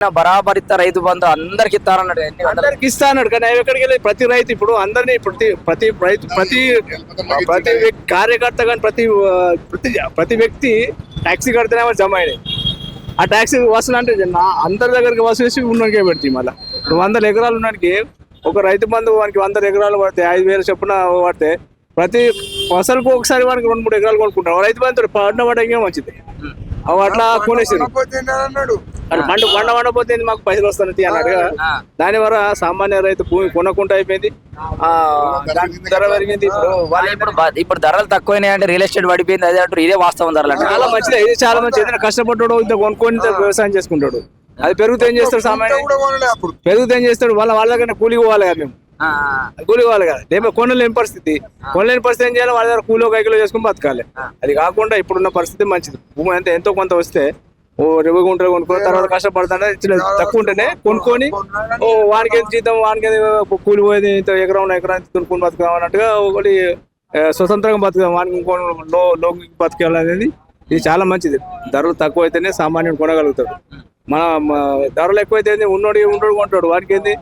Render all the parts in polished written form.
బరాబర్ ఇస్తా రైతు బంధు అందరికి ఇస్తారన్నాడు. అందరికి ఇస్తా అన్నాడు కానీ ఎక్కడికి వెళ్ళి ప్రతి రైతు ఇప్పుడు అందరినీ ప్రతి రైతు ప్రతి కార్యకర్త కానీ ప్రతి వ్యక్తి ట్యాక్సీ కడితేనే జమ అయినాయి. ఆ ట్యాక్సీ వసూలు అంటే అందరి దగ్గరికి వసూలు చేసి ఉన్నకే పెడతాయి. మళ్ళీ 100 ఎకరాలు ఉన్నానికి ఒక రైతు బంధు వానికి 100 ఎకరాలు పడితే 5,000 చొప్పున పడితే ప్రతి ఫసలుకు ఒకసారి వానికి 2-3 ఎకరాలు కొనుక్కుంటారు. రైతు బంధు పంట పడగా మంచిది. అట్లా కొనేసారు. పంట పండపోతే మాకు పైసలు వస్తాయి అన్నాడు. దాని వల్ల సామాన్య రైతు భూమి కొనకుండా అయిపోయింది. ధర పెరిగింది. ఇప్పుడు ధరలు తక్కువైనాయి అంటే రియల్ ఎస్టేట్ పడిపోయింది. అదే అంటారు. ఇదే వాస్తవం ధరలు అంటే చాలా మంచిది. ఇది చాలా మంచిది. ఏదైనా కష్టపడ్డాడు ఇంత కొనుక్కొని వ్యవసాయం చేసుకుంటాడు. అది పెరుగుతే ఏం చేస్తాడు సామాన్య పెరుగుతే ఏం చేస్తాడు వాళ్ళ దగ్గర కూలి పోవాలి కదా. మేము కూలి పోవాలి కదా. లేకపోతే కొనలేని పరిస్థితి ఏం చేయాలి? వాళ్ళ దగ్గర కూలో కైకిలో చేసుకుని బతకాలి. అది కాకుండా ఇప్పుడున్న పరిస్థితి మంచిది. భూమి అంతా ఎంతో కొంత వస్తే 20 గుంటలు కొనుక్కొని తర్వాత కష్టపడుతుంటే తక్కువ ఉంటేనే కొనుక్కొని వానికి ఎంత జీతం వానికి కూలి పోయేది ఇంత ఎకరం కొనుక్కొని బతుకుదాం అన్నట్టుగా ఒకటి స్వతంత్రంగా బతుకుదాం వానికి లో బతికేయాలనేది ఇది చాలా మంచిది. ధరలు తక్కువ అయితేనే సామాన్యుడు కొనగలుగుతాడు. మన ధరలు ఎక్కువైతే ఉన్నోడు కొంటాడు. వానికి ఏంది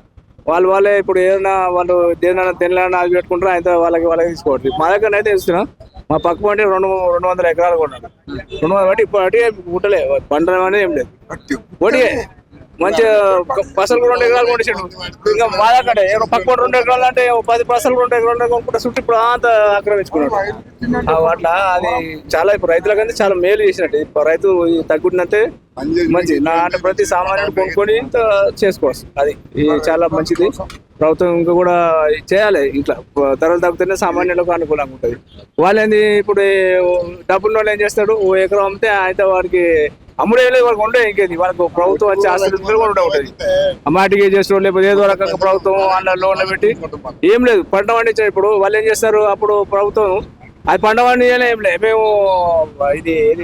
వాళ్ళే ఇప్పుడు ఏదైనా వాళ్ళు దేనినైనా తినలేనా అవి పెట్టుకుంటారు. అయితే వాళ్ళకి తీసుకోవట్లేదు. మా దగ్గర అయితే ఇస్తున్నాం. మా పక్క పంటే 200 ఎకరాలు కొన్నాడు. 200 బట్టి ఇప్పుడు అటు పుట్టలే పంటలు అనేది ఏం లేదు. ఒకటి మంచిగా పసలు 2 ఎకరాలు కొట్టేసాడు. ఇంకా మా దగ్గర పక్క 2 ఎకరాలు అంటే 10 పసలు 2 ఎకరాలు కొనుక్కుంటే చుట్టూ ఇప్పుడు అంత ఆక్రమించుకున్నాడు. అట్లా అది చాలా ఇప్పుడు రైతులకంటే చాలా మేలు చేసినట్టు. రైతు తగ్గుతున్నట్టే మంచిది. అంటే ప్రతి సామాన్యుడు కొనుక్కొని చేసుకోవచ్చు. అది చాలా మంచిది. ప్రభుత్వం ఇంకా కూడా చేయాలి. ఇట్లా ధరలు తగ్గుతూనే సామాన్యులకు అనుకూలంగా ఉంటుంది. వాళ్ళు ఏంది ఇప్పుడు డబ్బున్న వాళ్ళు ఏం చేస్తాడు? ఓ ఎకరం అమ్మితే అయితే వాడికి అమ్ముడే లేదు. వాళ్ళకి ఉండే ఇంకేది వాళ్ళకు ప్రభుత్వం వచ్చి ఆస్తులు కూడా ఉంటుంది. మాటికి చేసిన లేకపోతే ఏదో రకంగా ప్రభుత్వం వాళ్ళ లోన్లు పెట్టి ఏం లేదు పంట పండించారు. ఇప్పుడు వాళ్ళు ఏం చేస్తారు? అప్పుడు ప్రభుత్వం అది పంట పండించాలి ఏం లేదు. మేము ఇది